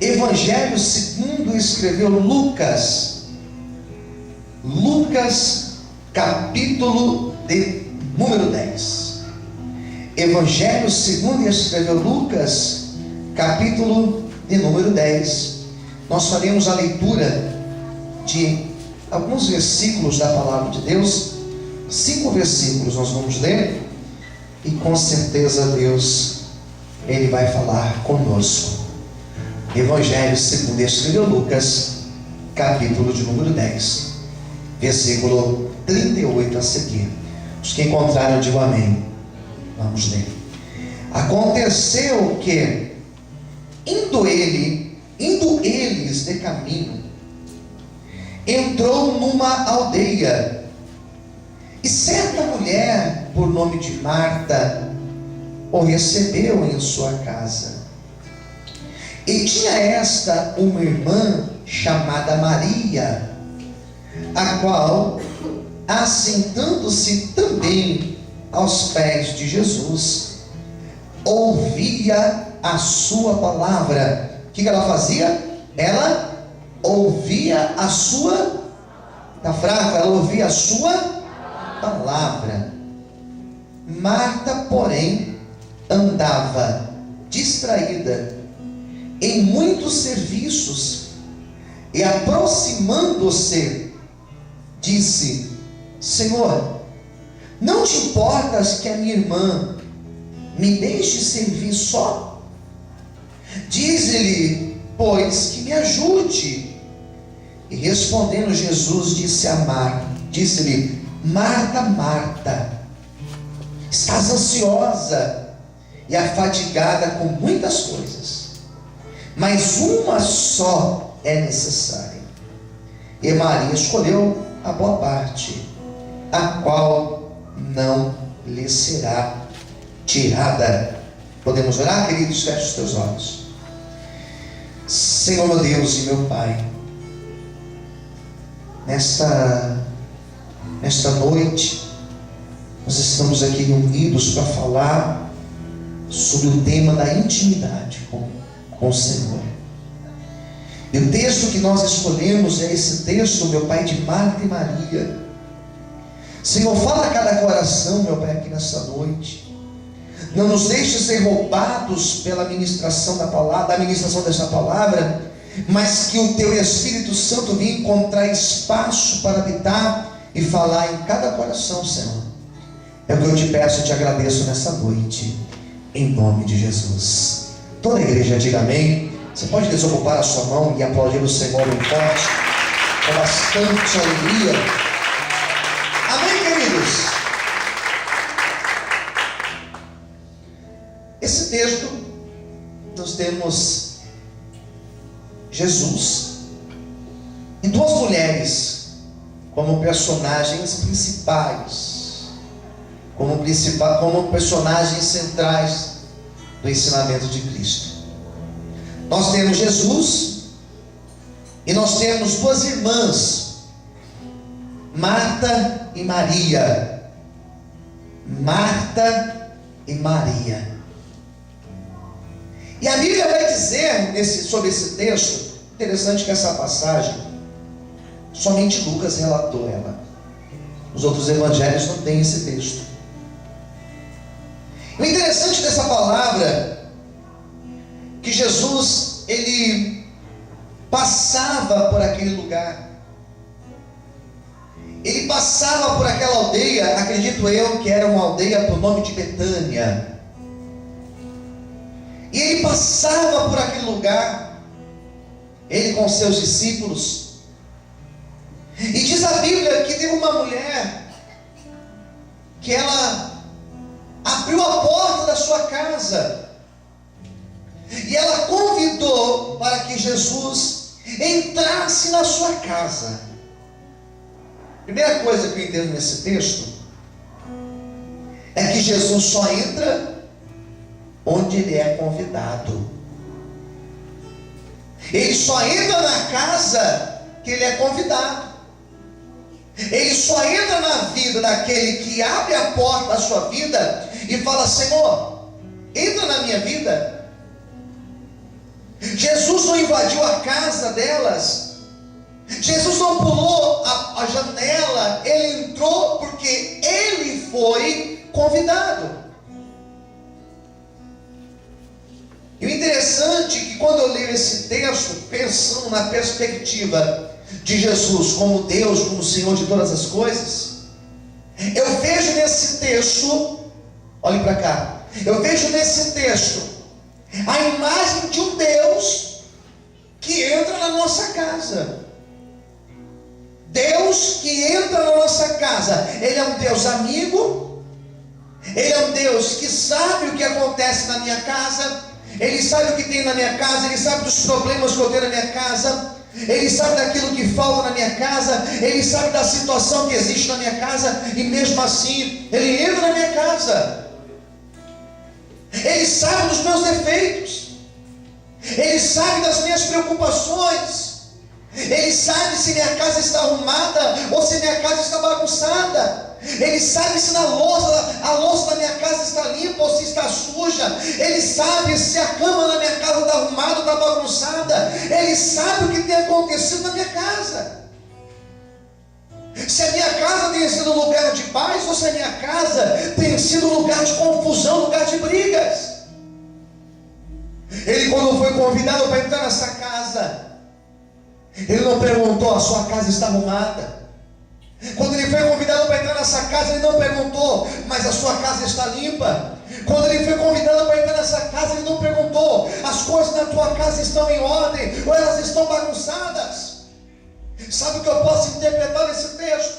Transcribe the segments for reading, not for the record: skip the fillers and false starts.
Evangelho segundo escreveu Lucas. Lucas, capítulo de número 10. Evangelho segundo escreveu Lucas, capítulo de número 10. Nós faremos a leitura de alguns versículos da palavra de Deus. 5 versículos nós vamos ler, e com certeza Deus, Ele vai falar conosco. Evangelho segundo escreveu Lucas, capítulo de número 10, versículo 38 a seguir. Os que encontraram, digam amém. Vamos ler. Aconteceu que, indo eles de caminho, entrou numa aldeia, e certa mulher, por nome de Marta, o recebeu em sua casa. E tinha esta uma irmã chamada Maria, a qual, assentando-se também aos pés de Jesus, ouvia a sua palavra. O que ela fazia? Ela ouvia a sua... Está fraco? Ela ouvia a sua palavra. Marta, porém, andava distraída em muitos serviços, e aproximando-se, disse: Senhor, não te importas que a minha irmã me deixe servir só? Dize-lhe, pois, que me ajude. E respondendo Jesus, disse-lhe: Marta, Marta, estás ansiosa e afadigada com muitas coisas, mas uma só é necessária. E Maria escolheu a boa parte, a qual não lhe será tirada. Podemos orar, queridos? Feche os teus olhos. Senhor, meu Deus e meu Pai, nesta noite, nós estamos aqui reunidos para falar sobre o tema da intimidade com o Senhor. E o texto que nós escolhemos é esse texto, meu Pai, de Marta e Maria. Senhor, fala a cada coração, meu Pai, aqui nesta noite. Não nos deixe ser roubados pela ministração da palavra, da ministração desta palavra, mas que o Teu Espírito Santo venha encontrar espaço para habitar e falar em cada coração, Senhor. É o que eu te peço e te agradeço nessa noite, em nome de Jesus. Toda a igreja diga amém. Você pode desocupar a sua mão e aplaudir o Senhor bem forte, com bastante alegria. Amém, queridos? Esse texto, nós temos Jesus e duas mulheres como personagens principais, como personagens centrais do ensinamento de Cristo. Nós temos Jesus e nós temos duas irmãs, Marta e Maria. Marta e Maria. E a Bíblia vai dizer sobre esse texto, interessante que essa passagem, somente Lucas relatou ela. Os outros evangelhos não têm esse texto. O interessante dessa palavra, que Jesus, ele passava por aquele lugar. Ele passava por aquela aldeia, acredito eu que era uma aldeia por nome de Betânia. E ele passava por aquele lugar, ele com seus discípulos. E diz a Bíblia que teve uma mulher que ela abriu a porta da sua casa e ela convidou para que Jesus entrasse na sua casa. Primeira coisa que eu entendo nesse texto é que Jesus só entra onde ele é convidado. Ele só entra na casa que ele é convidado. Ele só entra na vida daquele que abre a porta da sua vida e fala: Senhor, entra na minha vida. Jesus Jesus não invadiu a casa delas. Jesus não pulou a janela. Ele entrou porque ele foi convidado. E o interessante é que quando eu leio esse texto, pensando na perspectiva de Jesus como Deus, como Senhor de todas as coisas, eu vejo nesse texto, olhe para cá, eu vejo nesse texto a imagem de um Deus que entra na nossa casa. Deus que entra na nossa casa. Ele é um Deus amigo. Ele é um Deus que sabe o que acontece na minha casa. Ele sabe o que tem na minha casa. Ele sabe dos problemas que eu tenho na minha casa. Ele sabe daquilo que falta na minha casa. Ele sabe da situação que existe na minha casa. E mesmo assim, Ele entra na minha casa. Ele sabe dos meus defeitos. Ele sabe das minhas preocupações. Ele sabe se minha casa está arrumada ou se minha casa está bagunçada. Ele sabe se a louça da minha casa está limpa ou se está suja. Ele sabe se a cama na minha casa está arrumada ou está bagunçada. Ele sabe o que tem acontecido na minha casa. Se a minha casa tem sido lugar de paz ou se a minha casa tem sido lugar de confusão, lugar de brigas. Ele, quando foi convidado para entrar nessa casa, ele não perguntou: a sua casa está arrumada? Quando ele foi convidado para entrar nessa casa, ele não perguntou: mas a sua casa está limpa? Quando ele foi convidado para entrar nessa casa, ele não perguntou: as coisas na tua casa estão em ordem ou elas estão bagunçadas? Sabe o que eu posso interpretar nesse texto?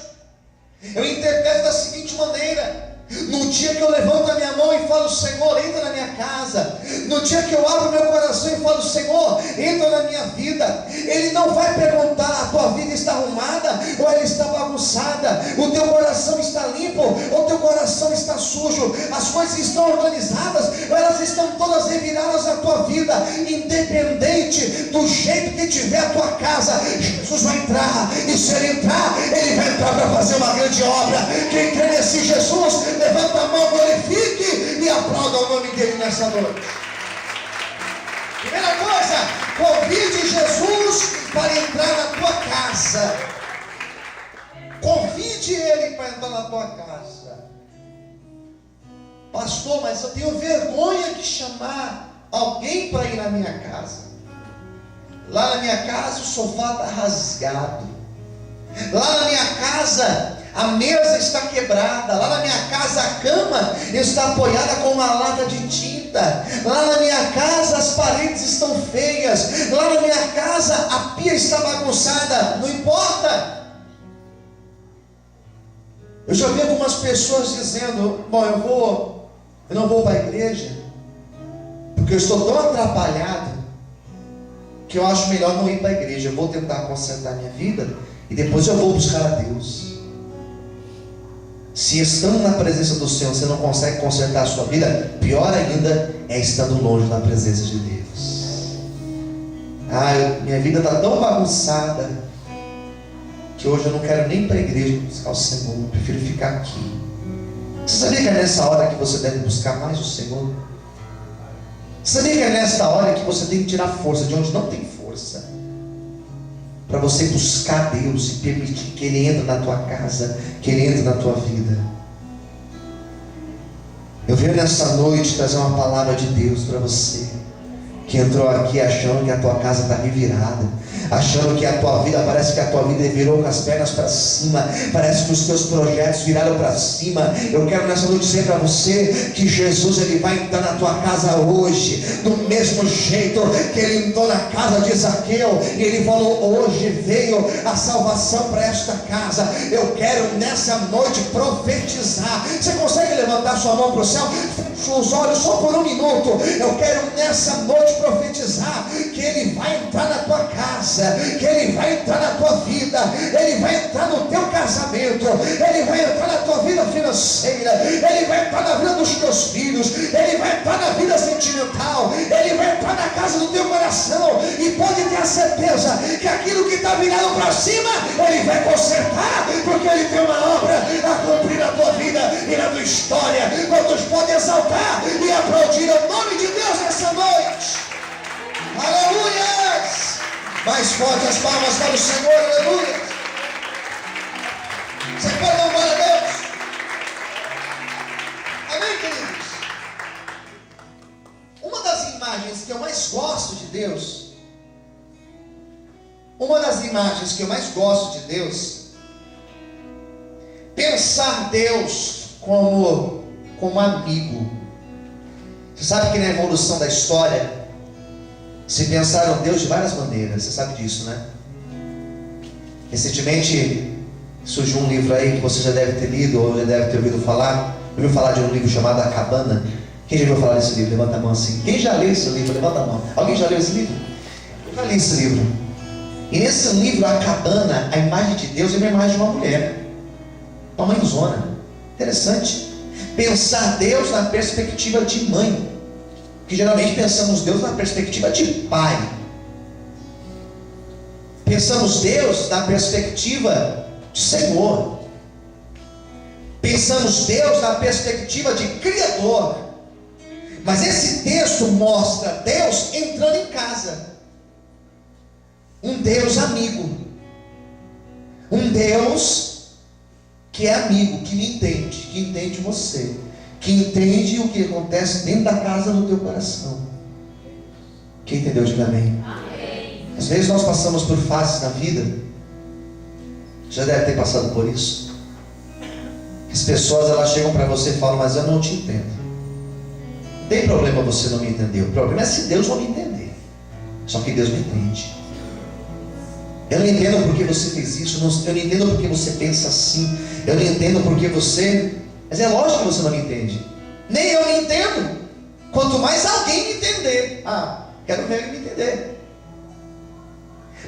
Eu interpreto da seguinte maneira: no dia que eu levanto a minha mão e falo: Senhor, entra na minha casa. No dia que eu abro meu coração e falo: Senhor, entra na minha vida. Ele não vai perguntar: a tua vida está arrumada ou ela está bagunçada? O teu coração está limpo ou o teu coração está sujo? As coisas estão organizadas ou elas estão todas reviradas na tua vida? Independente do jeito que tiver a tua casa, Jesus vai entrar. E se Ele entrar, Ele vai entrar para fazer uma grande obra. Quem crê nesse Jesus, levanta a mão, glorifique e aplauda o nome dele nessa noite. Primeira coisa, convide Jesus para entrar na tua casa. Convide Ele para entrar na tua casa. Pastor, mas eu tenho vergonha de chamar alguém para ir na minha casa. Lá na minha casa o sofá está rasgado. Lá na minha casa a mesa está quebrada. Lá na minha casa a cama está apoiada com uma lata de tinta. Lá na minha casa as paredes estão feias. Lá na minha casa a pia está bagunçada. Não importa. Eu já vi algumas pessoas dizendo: bom, eu não vou para a igreja porque eu estou tão atrapalhado que eu acho melhor não ir para a igreja. Eu vou tentar consertar minha vida e depois eu vou buscar a Deus. Se estando na presença do Senhor você não consegue consertar a sua vida, pior ainda é estando longe da presença de Deus. Minha vida está tão bagunçada que hoje eu não quero nem ir para a igreja buscar o Senhor, eu prefiro ficar aqui. Você sabia que é nessa hora que você deve buscar mais o Senhor? Você sabia que é nessa hora que você tem que tirar força de onde não tem força, para você buscar Deus e permitir que Ele entre na tua casa, que Ele entre na tua vida. Eu venho nessa noite trazer uma palavra de Deus para você, que entrou aqui achando que a tua casa está revirada, achando que a tua vida, parece que a tua vida virou com as pernas para cima, parece que os teus projetos viraram para cima. Eu quero nessa noite dizer para você que Jesus, Ele vai entrar na tua casa hoje, do mesmo jeito que Ele entrou na casa de Zaqueu, e Ele falou: hoje veio a salvação para esta casa. Eu quero nessa noite profetizar. Você consegue levantar sua mão para o céu? Feche os olhos só por um minuto. Eu quero nessa noite profetizar que Ele vai entrar na tua casa, que Ele vai entrar na tua vida, Ele vai entrar no teu casamento, Ele vai entrar na tua vida financeira, Ele vai entrar na vida dos teus filhos, Ele vai entrar na vida sentimental, Ele vai entrar na casa do teu coração. E pode ter a certeza que aquilo que está virado para cima, Ele vai consertar, porque Ele tem uma obra a cumprir na tua vida e na tua história. Quantos podem exaltar e aplaudir o nome de Deus nessa noite? Aleluia! Mais forte as palmas para o Senhor, aleluia. Você pode dar glória a Deus? Amém, queridos? Uma das imagens que eu mais gosto de Deus, pensar Deus como amigo. Você sabe que na evolução da história se pensaram Deus de várias maneiras, você sabe disso, né? Recentemente surgiu um livro aí que você já deve ter lido ou já deve ter ouvido falar. Ouviu falar de um livro chamado A Cabana? Quem já ouviu falar desse livro? Levanta a mão assim. Quem já leu esse livro? Levanta a mão. Alguém já leu esse livro? Eu já li esse livro. E nesse livro, A Cabana, a imagem de Deus é uma imagem de uma mulher, uma mãezona. Interessante. Pensar Deus na perspectiva de mãe, que geralmente pensamos Deus na perspectiva de pai. Pensamos Deus na perspectiva de Senhor. Pensamos Deus na perspectiva de Criador. Mas esse texto mostra Deus entrando em casa. Um Deus amigo. Um Deus que é amigo, que me entende, que entende você, que entende o que acontece dentro da casa do teu coração. Quem entendeu, diga amém. Amém. Às vezes nós passamos por fases na vida, já deve ter passado por isso. As pessoas elas chegam para você e falam, mas eu não te entendo. Não tem problema você não me entender, o problema é se Deus não me entender. Só que Deus me entende. Eu não entendo porque você fez isso, eu não entendo porque você pensa assim, eu não entendo porque você... Mas é lógico que você não me entende. Nem eu me entendo, quanto mais alguém me entender. Quero ver ele me entender.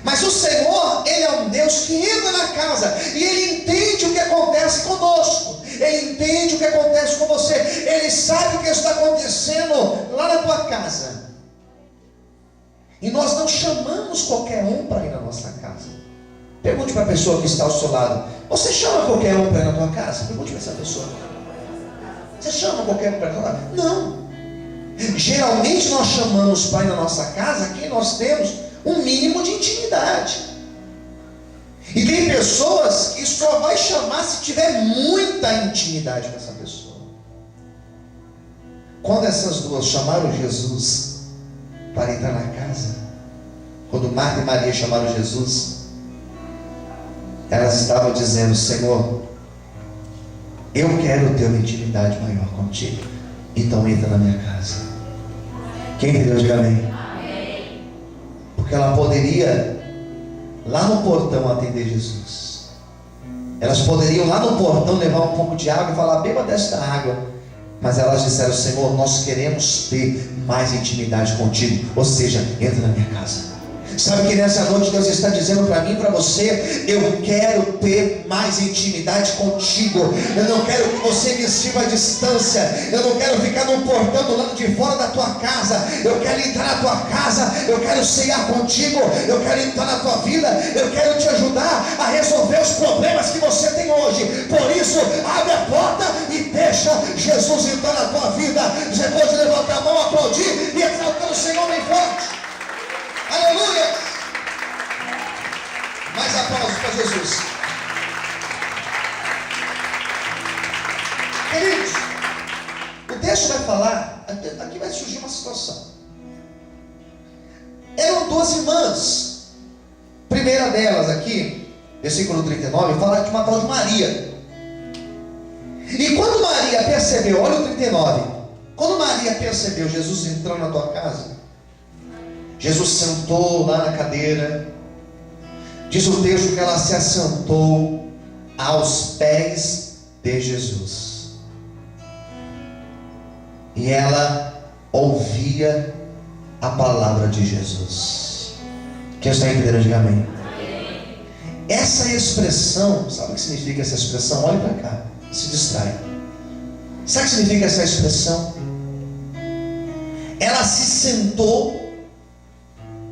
Mas o Senhor, Ele é um Deus que entra na casa e Ele entende o que acontece conosco. Ele entende o que acontece com você. Ele sabe o que está acontecendo lá na tua casa. E nós não chamamos qualquer um para ir na nossa casa. Pergunte para a pessoa que está ao seu lado: você chama qualquer um para ir na tua casa? Pergunte para essa pessoa. Você chama qualquer um para ir na tua casa? Não. Geralmente nós chamamos para ir na nossa casa quem nós temos um mínimo de intimidade. E tem pessoas que só vai chamar se tiver muita intimidade com essa pessoa. Quando essas duas chamaram Jesus para entrar na casa, quando Marta e Maria chamaram Jesus, elas estavam dizendo: Senhor, eu quero ter uma intimidade maior contigo, então entra na minha casa. Quem entendeu, diga amém. Porque ela poderia lá no portão atender Jesus. Elas poderiam lá no portão levar um pouco de água e falar: beba desta água. Mas elas disseram: Senhor, nós queremos ter mais intimidade contigo, ou seja, entra na minha casa. Sabe que nessa noite Deus está dizendo para mim e para você: eu quero ter mais intimidade contigo. Eu não quero que você me sirva à distância. Eu não quero ficar no portão do lado de fora da tua casa. Eu quero entrar na tua casa. Eu quero ceiar contigo. Eu quero entrar na tua vida. Eu quero te ajudar a resolver os problemas que você tem hoje. Por isso, abre a porta e deixa Jesus entrar na tua vida. Você pode levantar a mão, aplaudir e exaltar o Senhor bem forte. Aleluia! Mais aplausos para Jesus. Queridos, o texto vai falar, aqui vai surgir uma situação. Eram duas irmãs. Primeira delas aqui, versículo 39, fala de uma tal de Maria. E quando Maria percebeu, olha o 39, quando Maria percebeu Jesus entrando na tua casa, Jesus sentou lá na cadeira. Diz o texto que ela se assentou aos pés de Jesus. E ela ouvia a palavra de Jesus. Quem está entendendo, diga amém. Essa expressão, sabe o que significa essa expressão? Olhe para cá, se distrai. Sabe o que significa essa expressão? Ela se sentou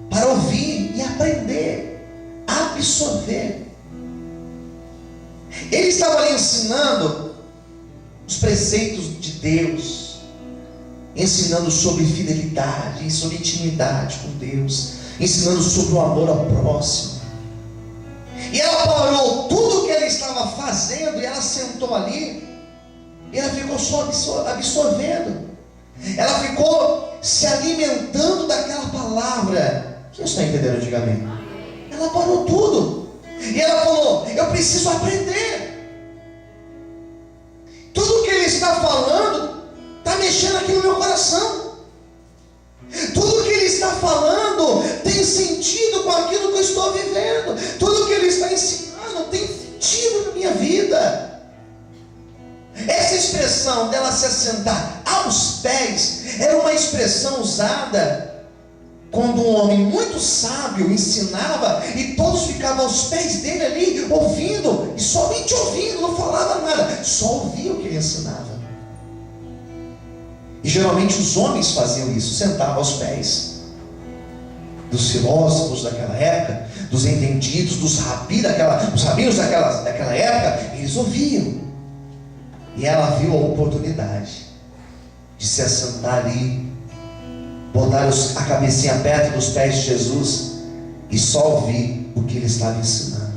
para ouvir e aprender, absorver. Ele estava ali ensinando os preceitos de Deus, ensinando sobre fidelidade, sobre intimidade com Deus, ensinando sobre o amor ao próximo. E ela parou tudo o que ela estava fazendo e ela sentou ali. E ela ficou só absorvendo. Ela ficou se alimentando daquela palavra. Quem está entendendo? Diga amém. Ela parou tudo. E ela falou: eu preciso aprender. Tudo que ele está falando está mexendo aqui no meu coração. Tudo que ele está falando tem sentido com aquilo que eu estou vivendo. Tudo que ele está ensinando tem sentido na minha vida. Essa expressão dela se assentar aos pés era uma expressão usada quando um homem muito sábio ensinava e todos ficavam aos pés dele ali ouvindo, e somente ouvindo, não falava nada, só ouvia o que ele ensinava. E geralmente os homens faziam isso, sentavam aos pés dos filósofos daquela época, dos entendidos, dos rabinos daquela época. Eles ouviam. E ela viu a oportunidade de se assentar ali, botar a cabecinha perto dos pés de Jesus e só ouvir o que ele estava ensinando.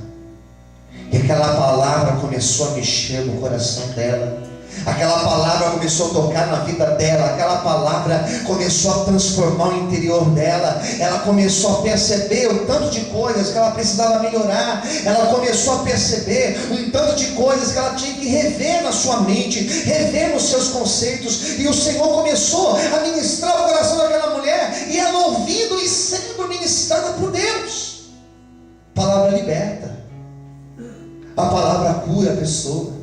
E aquela palavra começou a mexer no coração dela. Aquela palavra começou a tocar na vida dela. Aquela palavra começou a transformar o interior dela. Ela começou a perceber o tanto de coisas que ela precisava melhorar. Ela começou a perceber um tanto de coisas que ela tinha que rever na sua mente, rever nos seus conceitos. E o Senhor começou a ministrar o coração daquela mulher, e ela ouvindo e sendo ministrada por Deus. A palavra liberta. A palavra cura a pessoa.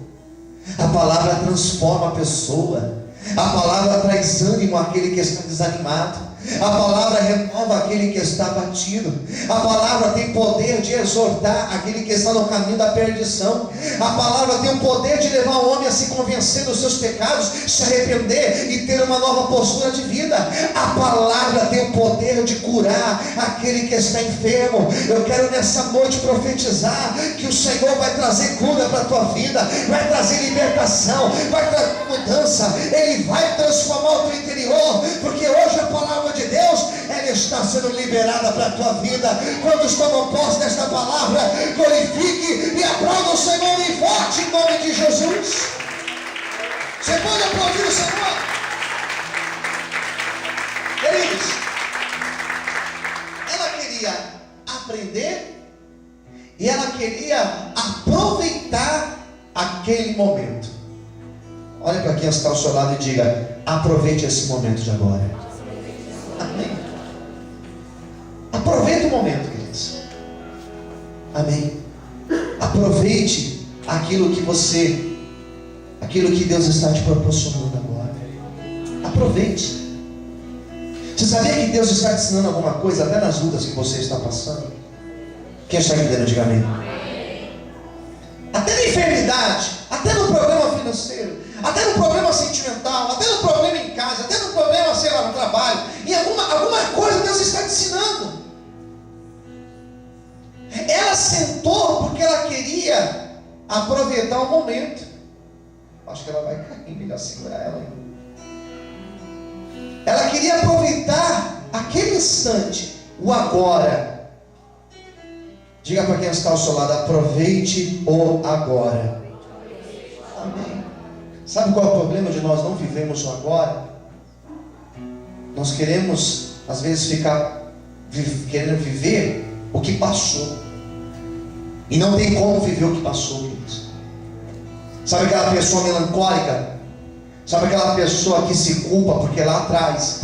A palavra transforma a pessoa. A palavra traz ânimo àquele que está desanimado. A palavra renova aquele que está abatido. A palavra tem poder de exortar aquele que está no caminho da perdição. A palavra tem o poder de levar o homem a se convencer dos seus pecados, se arrepender e ter uma nova postura de vida. A palavra tem o poder de curar aquele que está enfermo. Eu quero nessa noite profetizar que o Senhor vai trazer cura para a tua vida, vai trazer libertação, vai trazer mudança. Ele vai transformar o teu interior, porque hoje a palavra de Deus, ela está sendo liberada para a tua vida. Quando tomam posse desta palavra, glorifique e aplauda o Senhor em forte em nome de Jesus. Você pode aplaudir o Senhor? Queridos, ela queria aprender e ela queria aproveitar aquele momento. Olha para quem está ao seu lado e diga: aproveite esse momento de agora. Amém. Aproveite o momento, queridos. Amém. Aproveite aquilo que Deus está te proporcionando agora. Aproveite. Você sabia que Deus está te ensinando alguma coisa até nas lutas que você está passando? Quem está entendendo, diga amém. Até na enfermidade, até no problema financeiro, até no problema sentimental, até no problema em casa, até no problema, sei lá, no trabalho, em alguma coisa Deus está te ensinando. Ela sentou porque ela queria aproveitar o momento. Acho que ela vai cair, melhor segurar ela aí. Ela queria aproveitar aquele instante, o agora. Diga para quem está ao seu lado: aproveite o agora. Amém. Sabe qual é o problema de nós não vivemos o agora? Nós queremos, às vezes, ficar querendo viver o que passou. E não tem como viver o que passou, queridos. Sabe aquela pessoa melancólica? Sabe aquela pessoa que se culpa porque lá atrás,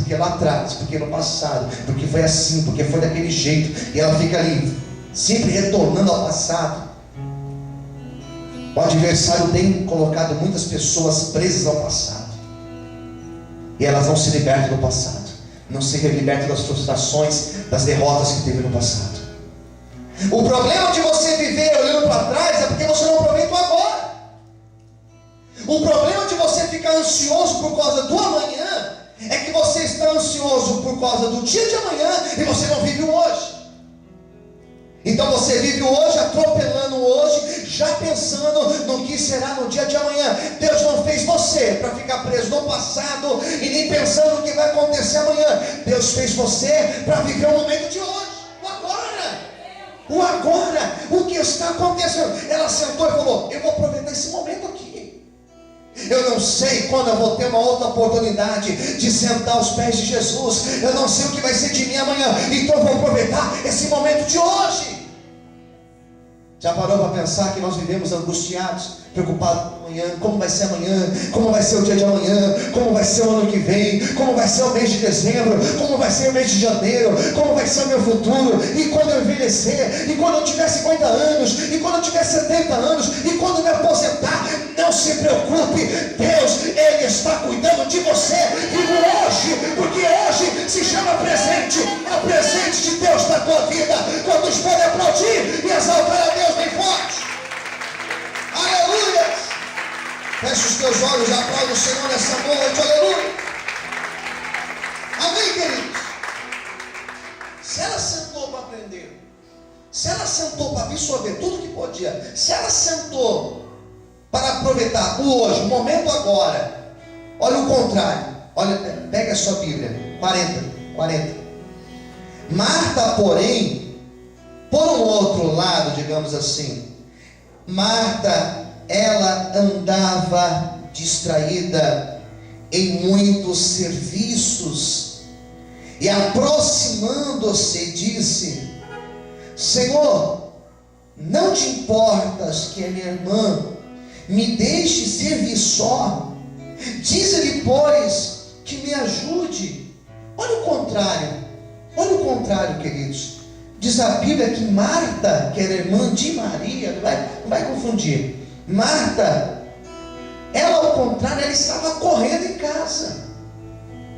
porque no passado, porque foi assim, porque foi daquele jeito, e ela fica ali, sempre retornando ao passado. O adversário tem colocado muitas pessoas presas ao passado, e elas não se libertam do passado, não se libertam das frustrações, das derrotas que teve no passado. O problema de você viver olhando para trás é porque você não aproveita o agora. O problema de você ficar ansioso por causa do amanhã é que você está ansioso por causa do dia de amanhã e você não vive o hoje. Então você vive o hoje, atropelando o hoje, já pensando no que será no dia de amanhã. Deus não fez você para ficar preso no passado e nem pensando no que vai acontecer amanhã. Deus fez você para viver o momento de hoje. o agora, o que está acontecendo. Ela sentou e falou: eu vou aproveitar esse momento aqui. Eu não sei quando eu vou ter uma outra oportunidade de sentar aos pés de Jesus. Eu não sei o que vai ser de mim amanhã, então eu vou aproveitar esse momento de hoje. Já parou para pensar que nós vivemos angustiados, preocupados com amanhã? Como vai ser amanhã? Como vai ser o dia de amanhã? Como vai ser o ano que vem? Como vai ser o mês de dezembro? Como vai ser o mês de janeiro? Como vai ser o meu futuro? E quando eu envelhecer? E quando eu tiver 50 anos? E quando eu tiver 70 anos? E quando eu me aposentar? Não se preocupe, Deus, Ele está cuidando de você. Vivo hoje, porque hoje se chama presente. É o presente de Deus na tua vida. Quantos podem aplaudir e exaltar a Deus bem forte? Aleluia! Feche os teus olhos e aplaude o Senhor nessa noite. Aleluia! Amém, queridos? Se ela sentou para aprender, se ela sentou para absorver tudo que podia, se ela sentou para aproveitar o hoje, o momento agora, olha o contrário. Olha, pega a sua Bíblia, 40. Marta, porém, por um outro lado, digamos assim, Marta, ela andava distraída em muitos serviços, e aproximando-se disse: Senhor, não te importas que a minha irmã me deixe servir só? Diz-lhe, pois, que me ajude. Olha o contrário, queridos. Diz a Bíblia que Marta, que era irmã de Maria, não vai confundir. Marta, ela ao contrário, ela estava correndo em casa.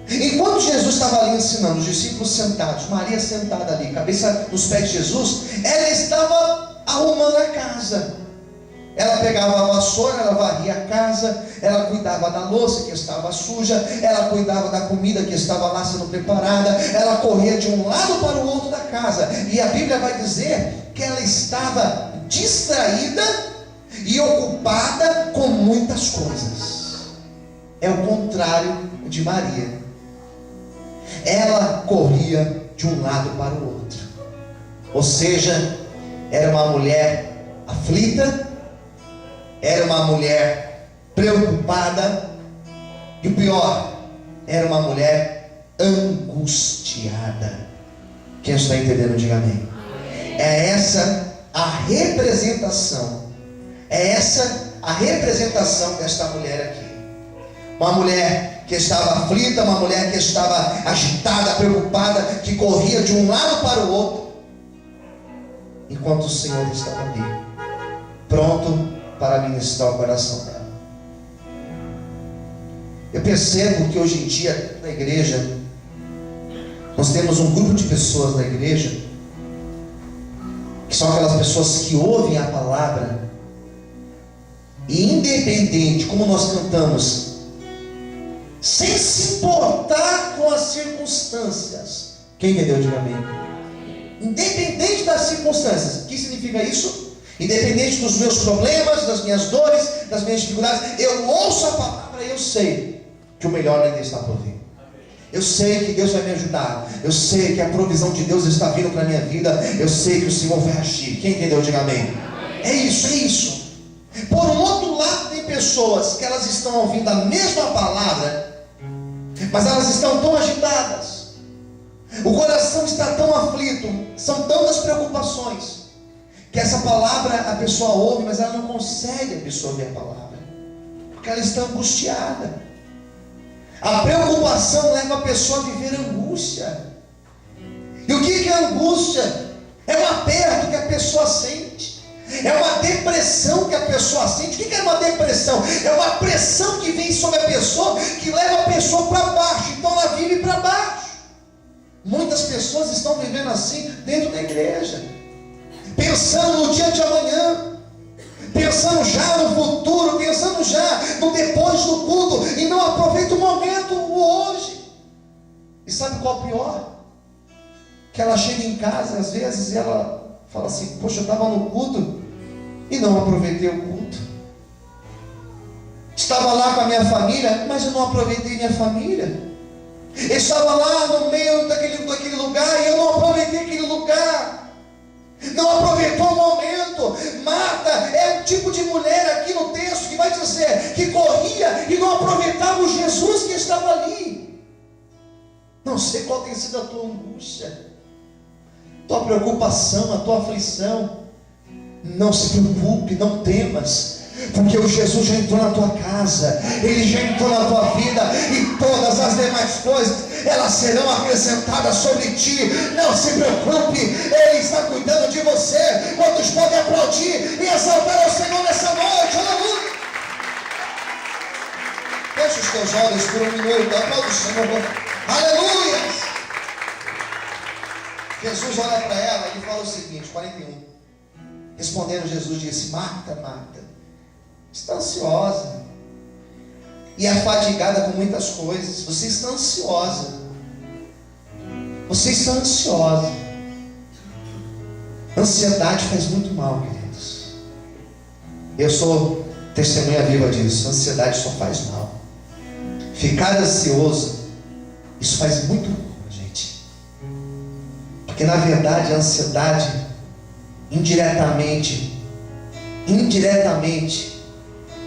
Enquanto Jesus estava ali ensinando, os discípulos sentados, Maria sentada ali, cabeça nos pés de Jesus, ela estava arrumando a casa. Ela pegava a vassoura, ela varria a casa, ela cuidava da louça que estava suja, ela cuidava da comida que estava lá sendo preparada, ela corria de um lado para o outro da casa. E a Bíblia vai dizer que ela estava distraída e ocupada com muitas coisas. É o contrário de Maria. Ela corria de um lado para o outro. Ou seja, era uma mulher aflita, era uma mulher preocupada, e o pior, era uma mulher angustiada. Quem está entendendo, diga amém. É essa a representação, desta mulher aqui. Uma mulher que estava aflita, uma mulher que estava agitada, preocupada, que corria de um lado para o outro, enquanto o Senhor estava ali, pronto para ministrar o coração dela. Eu percebo que hoje em dia na igreja nós temos um grupo de pessoas na igreja que são aquelas pessoas que ouvem a palavra e, independente como nós cantamos, sem se importar com as circunstâncias. Quem entendeu, diga amém. Independente das circunstâncias. O que significa isso? Independente dos meus problemas, das minhas dores, das minhas dificuldades, eu ouço a palavra e eu sei que o melhor ainda está por vir. Eu sei que Deus vai me ajudar. Eu sei que a provisão de Deus está vindo para a minha vida. Eu sei que o Senhor vai agir. Quem entendeu, diga amém. É isso. Por um outro lado, tem pessoas que elas estão ouvindo a mesma palavra, mas elas estão tão agitadas, o coração está tão aflito, são tantas preocupações, que essa palavra a pessoa ouve, mas ela não consegue absorver a palavra, porque ela está angustiada. A preocupação leva a pessoa a viver angústia. E o que é angústia? É um aperto que a pessoa sente, é uma depressão que a pessoa sente. O que é uma depressão? É uma pressão que vem sobre a pessoa, que leva a pessoa para baixo, então ela vive para baixo. Muitas pessoas estão vivendo assim dentro da igreja, pensando no dia de amanhã, pensando já no futuro, pensando já no depois do culto, e não aproveita o momento, o hoje. E sabe qual é o pior? Que ela chega em casa, às vezes, e ela fala assim: poxa, eu estava no culto e não aproveitei o culto. Estava lá com a minha família, mas eu não aproveitei minha família. Eu estava lá no meio daquele lugar e eu não aproveitei aquele lugar. não aproveitou o momento. Marta é um tipo de mulher aqui no texto que vai dizer que corria e não aproveitava o Jesus que estava ali. Não sei qual tem sido a tua angústia, tua preocupação, a tua aflição. Não se preocupe, não temas, porque o Jesus já entrou na tua casa, Ele já entrou na tua vida, e todas as demais coisas, elas serão acrescentadas sobre ti. Não se preocupe, Ele está cuidando de você. Quantos podem aplaudir e exaltar ao Senhor nessa noite? Aleluia! Feche os teus olhos por um minuto, aplaude o Senhor. Aleluia! Jesus olha para ela e fala o seguinte, 41. Respondendo, Jesus disse: Marta, Marta, está ansiosa e afadigada com muitas coisas. Você está ansiosa. Você está ansiosa. Ansiedade faz muito mal, queridos. Eu sou testemunha viva disso. Ansiedade só faz mal. Ficar ansioso, isso faz muito mal, gente. Porque na verdade a ansiedade, indiretamente,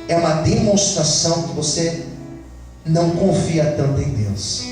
é uma demonstração que você não confia tanto em Deus.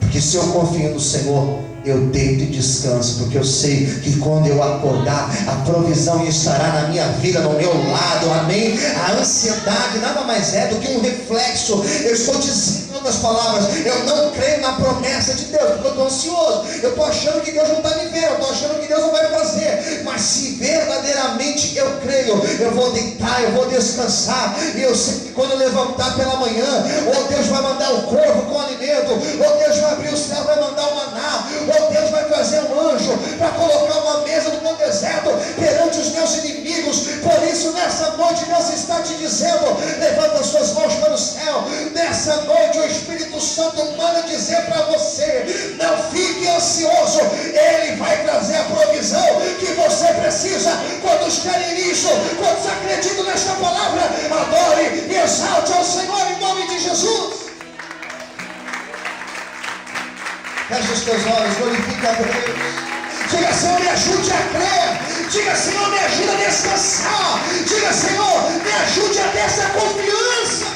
Porque se eu confio no Senhor, eu deito e descanso, porque eu sei que quando eu acordar, a provisão estará na minha vida, no meu lado, amém? A ansiedade nada mais é do que um reflexo. Eu estou dizendo, em outras palavras, eu não creio na promessa de Deus, porque eu estou ansioso, eu estou achando que Deus não está me vendo, eu estou achando que Deus não vai fazer. Mas se verdadeiramente eu creio, eu vou deitar, eu vou descansar, e eu sei que quando eu levantar pela manhã, ou Deus vai mandar o corvo com alimento, ou Deus vai abrir o céu, vai mandar o maná, ou Deus vai trazer um anjo para colocar uma mesa no meu deserto perante os meus inimigos. Por isso nessa noite Deus está te dizendo: levanta as suas mãos para o céu. Nessa noite o Espírito Santo manda dizer para você: não fique ansioso, Ele vai trazer a provisão que você precisa. Quantos querem isso? Quantos acreditam nesta palavra? Adore e exalte ao Senhor em nome de Jesus. Feche os teus olhos, glorifica a Deus. Diga: Senhor, me ajude a crer. Diga: Senhor, me ajude a descansar. Diga: Senhor, me ajude a ter essa confiança.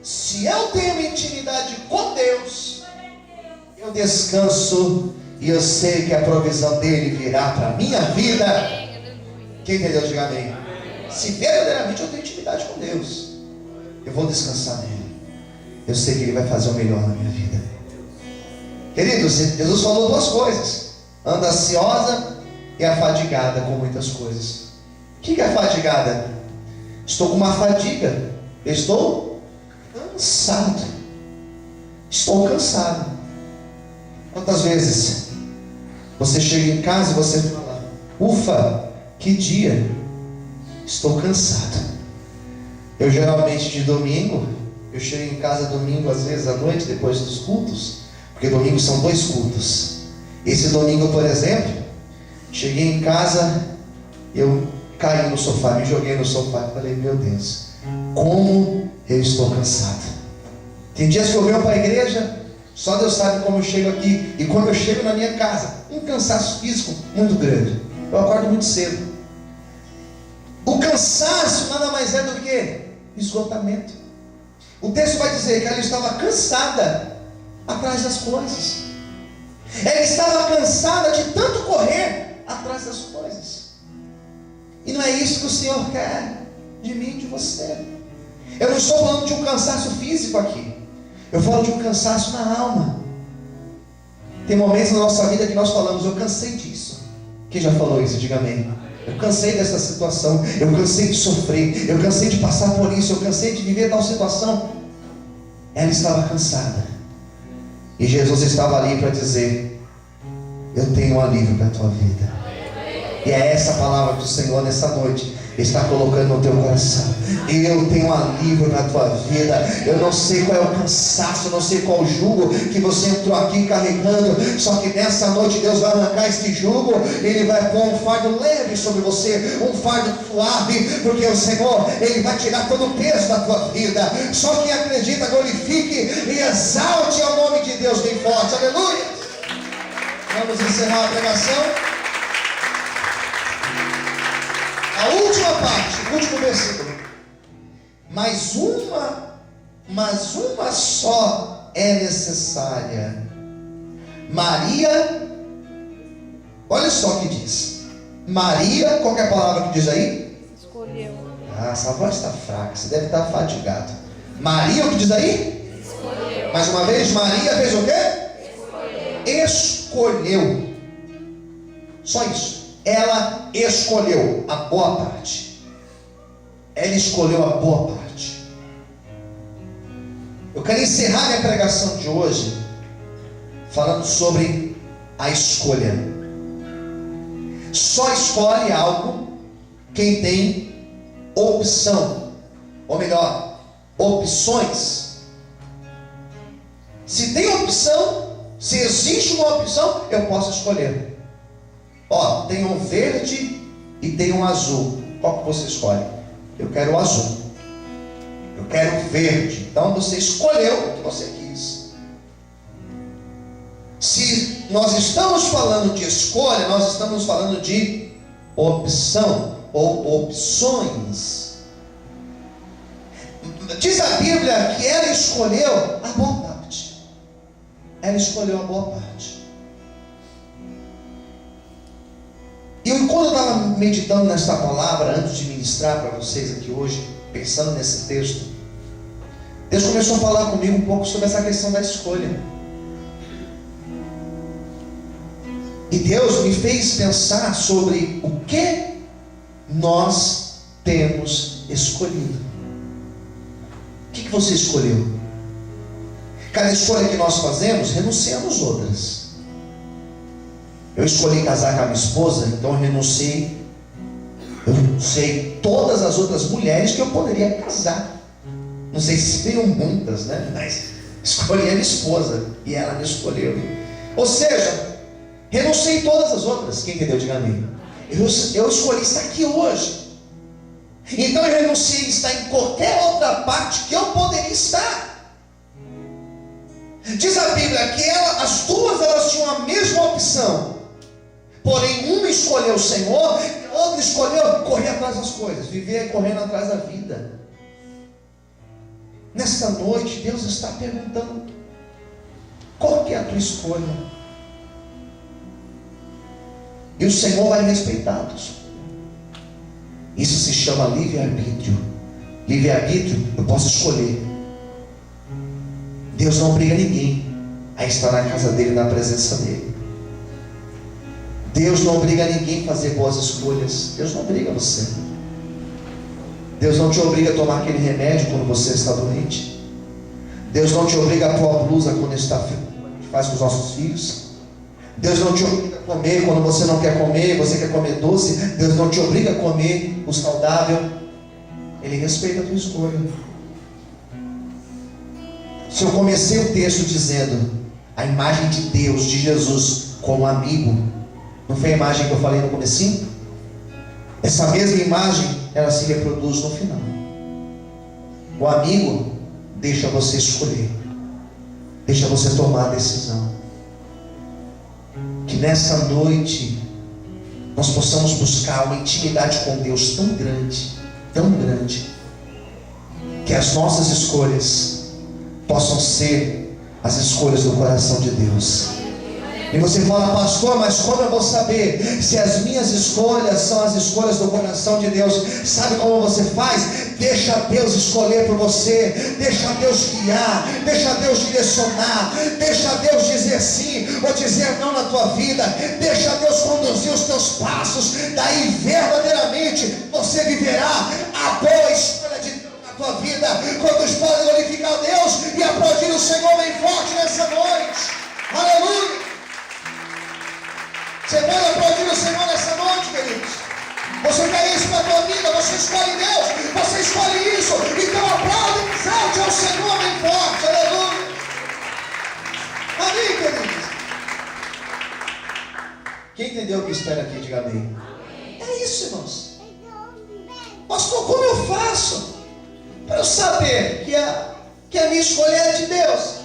Se eu tenho intimidade com Deus, eu descanso e eu sei que a provisão dele virá para a minha vida. Quem entendeu, diga amém. Se verdadeiramente eu tenho intimidade com Deus, eu vou descansar nele. Eu sei que Ele vai fazer o melhor na minha vida. Queridos, Jesus falou duas coisas: anda ansiosa e afadigada com muitas coisas. O que é afadigada? Estou com uma fadiga. Estou cansado. Estou cansado. Quantas vezes você chega em casa e você fala: ufa, que dia. Estou cansado. Eu geralmente de domingo, eu chego em casa domingo, às vezes à noite, depois dos cultos, porque domingo são 2 cultos. Esse domingo, por exemplo, cheguei em casa, eu caí no sofá, me joguei no sofá e falei: meu Deus, como eu estou cansado. Tem dias que eu venho para a igreja, só Deus sabe como eu chego aqui, e quando eu chego na minha casa, um cansaço físico muito grande. Eu acordo muito cedo. O cansaço nada mais é do que esgotamento. O texto vai dizer que ela estava cansada atrás das coisas. Ela estava cansada de tanto correr atrás das coisas. E não é isso que o Senhor quer de mim e de você. Eu não estou falando de um cansaço físico aqui. Eu falo de um cansaço na alma. Tem momentos na nossa vida que nós falamos: eu cansei disso. Quem já falou isso? Diga amém. Eu cansei dessa situação, eu cansei de sofrer, eu cansei de passar por isso, eu cansei de viver tal situação. Ela estava cansada, e Jesus estava ali para dizer: eu tenho um alívio para a tua vida. E é essa palavra que o Senhor nessa noite está colocando no teu coração. Eu tenho um alívio na tua vida. Eu não sei qual é o cansaço, eu não sei qual o jugo que você entrou aqui carregando, só que nessa noite Deus vai arrancar este jugo. Ele vai pôr um fardo leve sobre você, um fardo suave, porque o Senhor, Ele vai tirar todo o peso da tua vida. Só quem acredita, glorifique e exalte ao nome de Deus bem forte. Aleluia. Vamos encerrar a pregação. A última parte, o último versículo. Mas uma só é necessária. Maria, olha só o que diz. Maria, qual que é a palavra que diz aí? Escolheu. Ah, essa voz está fraca, você deve estar fatigado. Maria, o que diz aí? Escolheu. Mais uma vez, Maria fez o quê? Escolheu. Só isso. Ela escolheu a boa parte. Ela escolheu a boa parte. Eu quero encerrar minha pregação de hoje falando sobre a escolha. Só escolhe algo quem tem opção, ou melhor, opções. Se tem opção, se existe uma opção, eu posso escolher. Ó, tem um verde e tem um azul. Qual que você escolhe? Eu quero o azul. Eu quero o verde. Então você escolheu o que você quis. Se nós estamos falando de escolha, nós estamos falando de opção ou opções. Diz a Bíblia que ela escolheu a boa parte. Ela escolheu a boa parte. E quando eu estava meditando nesta palavra, antes de ministrar para vocês aqui hoje, pensando nesse texto, Deus começou a falar comigo um pouco sobre essa questão da escolha. E Deus me fez pensar sobre o que nós temos escolhido. O que você escolheu? Cada escolha que nós fazemos, renunciamos outras. Eu escolhi casar com a minha esposa, então eu renunciei todas as outras mulheres que eu poderia casar. Não sei se tenho muitas, né? Mas escolhi a minha esposa e ela me escolheu. Ou seja, renunciei todas as outras. Quem entendeu? Diga amém. Eu escolhi estar aqui hoje. Então eu renunciei a estar em qualquer outra parte que eu poderia estar. Diz a Bíblia que as duas elas tinham a mesma opção. Porém, uma escolheu o Senhor, a outra escolheu correr atrás das coisas, viver correndo atrás da vida. Nesta noite, Deus está perguntando: qual que é a tua escolha? E o Senhor vai respeitá-los. Isso se chama livre-arbítrio. Livre-arbítrio, eu posso escolher. Deus não obriga ninguém a estar na casa dele, na presença dele. Deus não obriga ninguém a fazer boas escolhas. Deus não obriga você. Deus não te obriga a tomar aquele remédio quando você está doente. Deus não te obriga a pôr a blusa quando está faz com os nossos filhos. Deus não te obriga a comer quando você não quer comer, você quer comer doce. Deus não te obriga a comer o saudável. Ele respeita a tua escolha. Se eu comecei o texto dizendo a imagem de Deus, de Jesus, como amigo, não foi a imagem que eu falei no comecinho? Essa mesma imagem, ela se reproduz no final. O amigo deixa você escolher, deixa você tomar a decisão. Que nessa noite nós possamos buscar uma intimidade com Deus tão grande, que as nossas escolhas possam ser as escolhas do coração de Deus. E você fala: pastor, mas como eu vou saber se as minhas escolhas são as escolhas do coração de Deus? Sabe como você faz? Deixa Deus escolher por você, deixa Deus guiar, deixa Deus direcionar, deixa Deus dizer sim ou dizer não na tua vida, deixa Deus conduzir os teus passos. Daí verdadeiramente você viverá a boa escolha de Deus na tua vida. Quantos podem glorificar a Deus e aplaudir o Senhor bem forte nessa noite? Aleluia! Você pode aplaudir o Senhor nessa noite, queridos? Você quer isso para a tua vida? Você escolhe Deus, você escolhe isso. Então aplaude e exalte ao Senhor bem forte. Aleluia! Amém, queridos? Quem entendeu o que espera aqui, diga amém. É isso, irmãos. Pastor, como eu faço para eu saber que a minha escolha é de Deus?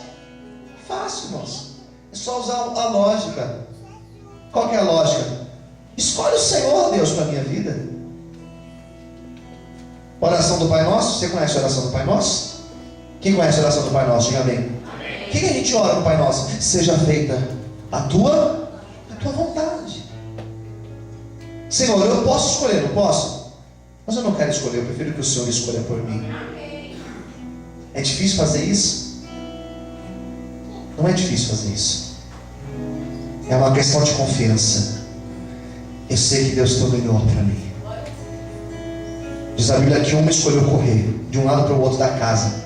Fácil, irmãos. É só usar a lógica. Qual que é a lógica? Escolhe o Senhor, Deus, para a minha vida. Oração do Pai Nosso. Você conhece a oração do Pai Nosso? Quem conhece a oração do Pai Nosso? Diga amém. O que a gente ora no Pai Nosso? Seja feita a tua vontade. Senhor, eu posso escolher, não posso? Mas eu não quero escolher, eu prefiro que o Senhor escolha por mim. É difícil fazer isso? Não é difícil fazer isso. É uma questão de confiança. Eu sei que Deus tem o melhor para mim. Diz a Bíblia que uma escolheu correr de um lado para o outro da casa,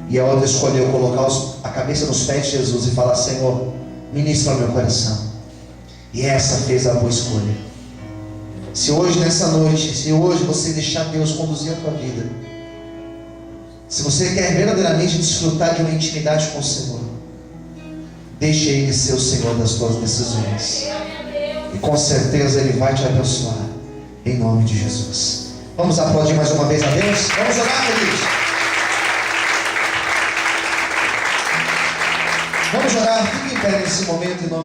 e a outra escolheu colocar a cabeça nos pés de Jesus e falar: Senhor, ministra o meu coração. E essa fez a boa escolha. Se hoje, nessa noite, se hoje você deixar Deus conduzir a tua vida, se você quer verdadeiramente desfrutar de uma intimidade com o Senhor, deixe Ele ser o Senhor das tuas decisões, e com certeza Ele vai te abençoar, em nome de Jesus. Vamos aplaudir mais uma vez a Deus? Vamos orar, queridos. Vamos orar, fique em pé nesse momento em nome